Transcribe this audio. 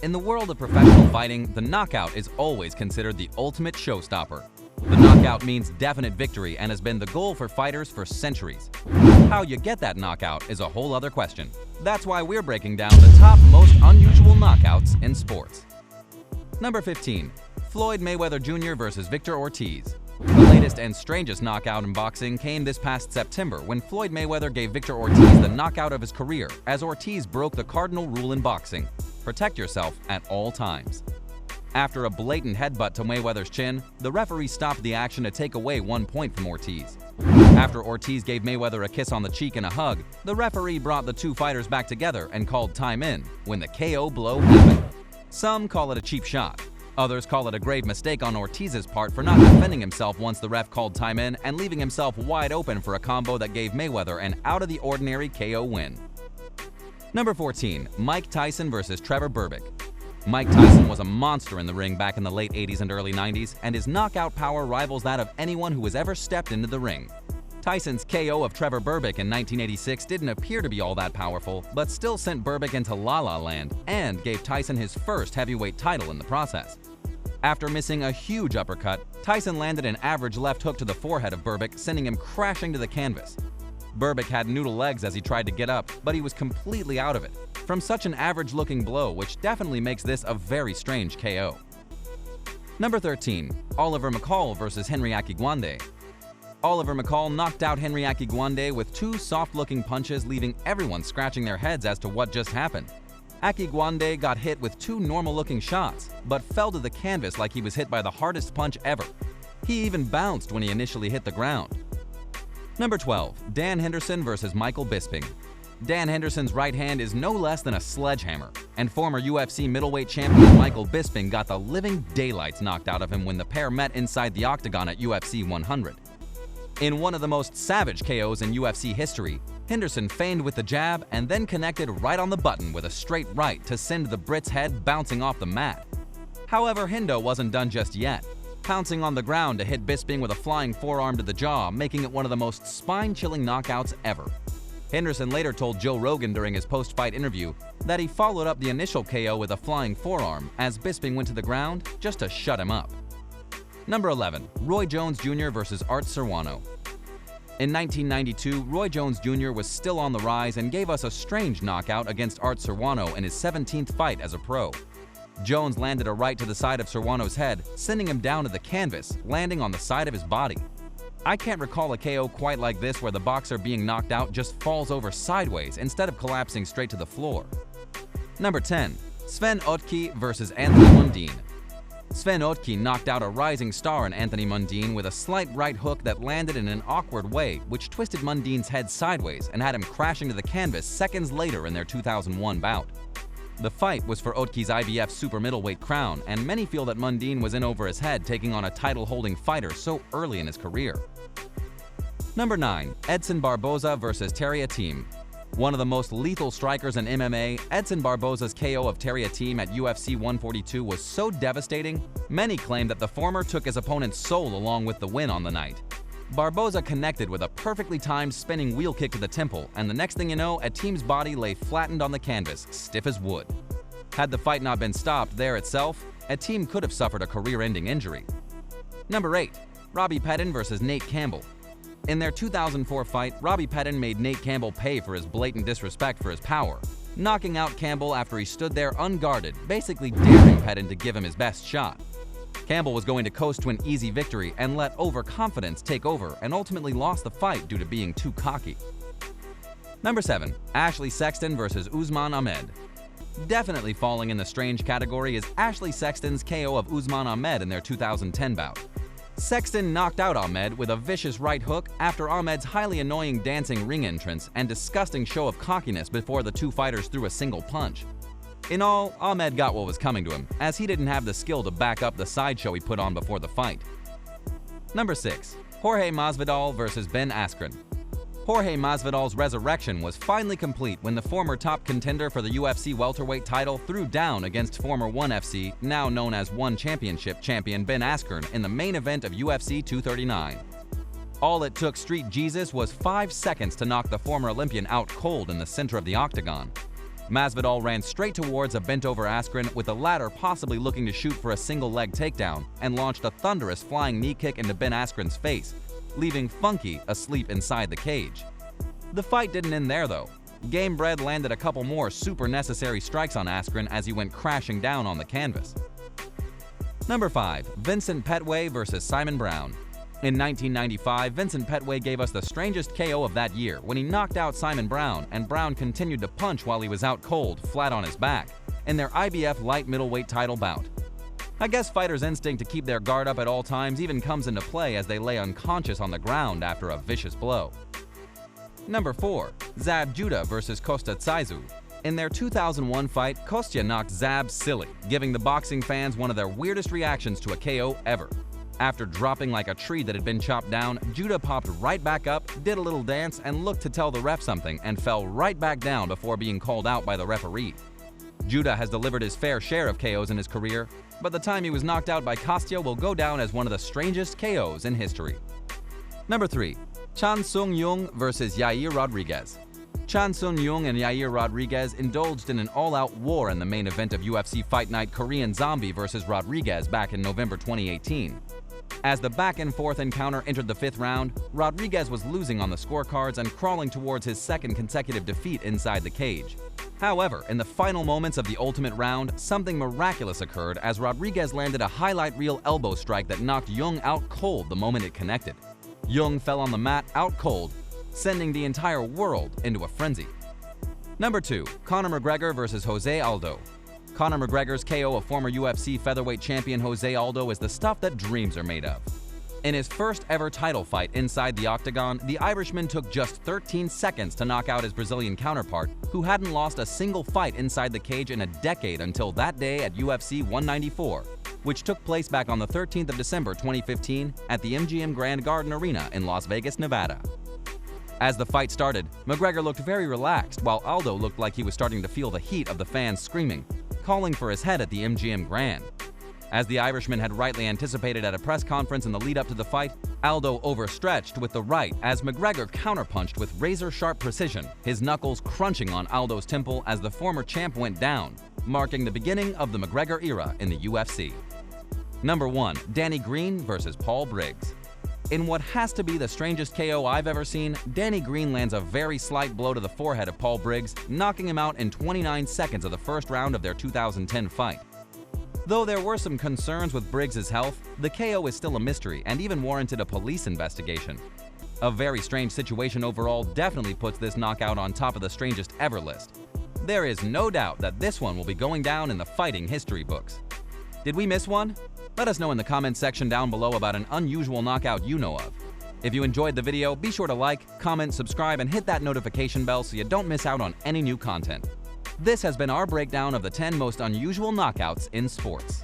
In the world of professional fighting, the knockout is always considered the ultimate showstopper. The knockout means definite victory and has been the goal for fighters for centuries. How you get that knockout is a whole other question. That's why we're breaking down the top most unusual knockouts in sports. Number 15. Floyd Mayweather Jr. vs. Victor Ortiz. The latest and strangest knockout in boxing came this past September when Floyd Mayweather gave Victor Ortiz the knockout of his career as Ortiz broke the cardinal rule in boxing: protect yourself at all times. After a blatant headbutt to Mayweather's chin, the referee stopped the action to take away 1 point from Ortiz. After Ortiz gave Mayweather a kiss on the cheek and a hug, the referee brought the two fighters back together and called time in when the KO blow happened. Some call it a cheap shot. Others call it a grave mistake on Ortiz's part for not defending himself once the ref called time in and leaving himself wide open for a combo that gave Mayweather an out-of-the-ordinary KO win. Number 14. Mike Tyson vs. Trevor Berbick. Mike Tyson was a monster in the ring back in the late 80s and early 90s, and his knockout power rivals that of anyone who has ever stepped into the ring. Tyson's KO of Trevor Berbick in 1986 didn't appear to be all that powerful, but still sent Berbick into La La Land and gave Tyson his first heavyweight title in the process. After missing a huge uppercut, Tyson landed an average left hook to the forehead of Berbick, sending him crashing to the canvas. Berbick had noodle legs as he tried to get up, but he was completely out of it from such an average-looking blow, which definitely makes this a very strange KO. Number 13. Oliver McCall vs. Henry Akiguande. Oliver McCall knocked out Henry Akiguande with two soft-looking punches, leaving everyone scratching their heads as to what just happened. Akiguande got hit with two normal-looking shots, but fell to the canvas like he was hit by the hardest punch ever. He even bounced when he initially hit the ground. Number 12. Dan Henderson vs. Michael Bisping. Dan Henderson's right hand is no less than a sledgehammer, and former UFC middleweight champion Michael Bisping got the living daylights knocked out of him when the pair met inside the Octagon at UFC 100. In one of the most savage KOs in UFC history, Henderson feigned with the jab and then connected right on the button with a straight right to send the Brit's head bouncing off the mat. However, Hendo wasn't done just yet, pouncing on the ground to hit Bisping with a flying forearm to the jaw, making it one of the most spine-chilling knockouts ever. Henderson later told Joe Rogan during his post-fight interview that he followed up the initial KO with a flying forearm as Bisping went to the ground just to shut him up. Number 11. Roy Jones Jr. vs. Art Serrano. In 1992, Roy Jones Jr. was still on the rise and gave us a strange knockout against Art Serrano in his 17th fight as a pro. Jones landed a right to the side of Serrano's head, sending him down to the canvas, landing on the side of his body. I can't recall a KO quite like this where the boxer being knocked out just falls over sideways instead of collapsing straight to the floor. Number 10. Sven Ottke vs. Anthony Mundine. Sven Ottke knocked out a rising star in Anthony Mundine with a slight right hook that landed in an awkward way, which twisted Mundine's head sideways and had him crashing to the canvas seconds later in their 2001 bout. The fight was for Ottke's IBF super middleweight crown, and many feel that Mundine was in over his head taking on a title-holding fighter so early in his career. Number 9. Edson Barboza vs. Terry Ateem. One of the most lethal strikers in MMA, Edson Barboza's KO of Terry Ateem at UFC 142 was so devastating, many claim that the former took his opponent's soul along with the win on the night. Barboza connected with a perfectly timed spinning wheel kick to the temple, and the next thing you know, Ateem's body lay flattened on the canvas, stiff as wood. Had the fight not been stopped there itself, Ateem could have suffered a career-ending injury. Number 8. Robbie Pettin vs. Nate Campbell. In their 2004 fight, Robbie Pettin made Nate Campbell pay for his blatant disrespect for his power, knocking out Campbell after he stood there unguarded, basically daring Pettin to give him his best shot. Campbell was going to coast to an easy victory and let overconfidence take over and ultimately lost the fight due to being too cocky. Number 7. Ashley Sexton vs. Usman Ahmed. Definitely falling in the strange category is Ashley Sexton's KO of Usman Ahmed in their 2010 bout. Sexton knocked out Ahmed with a vicious right hook after Ahmed's highly annoying dancing ring entrance and disgusting show of cockiness before the two fighters threw a single punch. In all, Ahmed got what was coming to him, as he didn't have the skill to back up the sideshow he put on before the fight. Number 6. Jorge Masvidal vs. Ben Askren. Jorge Masvidal's resurrection was finally complete when the former top contender for the UFC welterweight title threw down against former ONE FC, now known as ONE Championship champion Ben Askren in the main event of UFC 239. All it took Street Jesus was 5 seconds to knock the former Olympian out cold in the center of the Octagon. Masvidal ran straight towards a bent-over Askren, with the latter possibly looking to shoot for a single-leg takedown, and launched a thunderous flying knee kick into Ben Askren's face, leaving Funky asleep inside the cage. The fight didn't end there, though. Gamebred landed a couple more super necessary strikes on Askren as he went crashing down on the canvas. Number 5. Vincent Petway vs. Simon Brown. In 1995, Vincent Petway gave us the strangest KO of that year when he knocked out Simon Brown, and Brown continued to punch while he was out cold, flat on his back, in their IBF light middleweight title bout. I guess fighters' instinct to keep their guard up at all times even comes into play as they lay unconscious on the ground after a vicious blow. Number 4. Zab Judah vs. Kostya Tsaizu. In their 2001 fight, Kostya knocked Zab silly, giving the boxing fans one of their weirdest reactions to a KO ever. After dropping like a tree that had been chopped down, Judah popped right back up, did a little dance, and looked to tell the ref something, and fell right back down before being called out by the referee. Judah has delivered his fair share of KOs in his career, but the time he was knocked out by Kostya will go down as one of the strangest KOs in history. Number 3. Chan Sung Jung vs. Yair Rodriguez. Chan Sung Jung and Yair Rodriguez indulged in an all-out war in the main event of UFC Fight Night Korean Zombie vs. Rodriguez back in November 2018. As the back-and-forth encounter entered the 5th round, Rodriguez was losing on the scorecards and crawling towards his second consecutive defeat inside the cage. However, in the final moments of the ultimate round, something miraculous occurred as Rodriguez landed a highlight reel elbow strike that knocked Jung out cold the moment it connected. Jung fell on the mat out cold, sending the entire world into a frenzy. Number 2. Conor McGregor vs. Jose Aldo. Conor McGregor's KO of former UFC featherweight champion Jose Aldo is the stuff that dreams are made of. In his first ever title fight inside the Octagon, the Irishman took just 13 seconds to knock out his Brazilian counterpart, who hadn't lost a single fight inside the cage in a decade until that day at UFC 194, which took place back on the 13th of December 2015 at the MGM Grand Garden Arena in Las Vegas, Nevada. As the fight started, McGregor looked very relaxed, while Aldo looked like he was starting to feel the heat of the fans screaming, calling for his head at the MGM Grand. As the Irishman had rightly anticipated at a press conference in the lead-up to the fight, Aldo overstretched with the right as McGregor counterpunched with razor-sharp precision, his knuckles crunching on Aldo's temple as the former champ went down, marking the beginning of the McGregor era in the UFC. Number 1. Danny Green vs. Paul Briggs. In what has to be the strangest KO I've ever seen, Danny Green lands a very slight blow to the forehead of Paul Briggs, knocking him out in 29 seconds of the first round of their 2010 fight. Though there were some concerns with Briggs' health, the KO is still a mystery and even warranted a police investigation. A very strange situation overall definitely puts this knockout on top of the strangest ever list. There is no doubt that this one will be going down in the fighting history books. Did we miss one? Let us know in the comments section down below about an unusual knockout you know of. If you enjoyed the video, be sure to like, comment, subscribe, and hit that notification bell so you don't miss out on any new content. This has been our breakdown of the 10 most unusual knockouts in sports.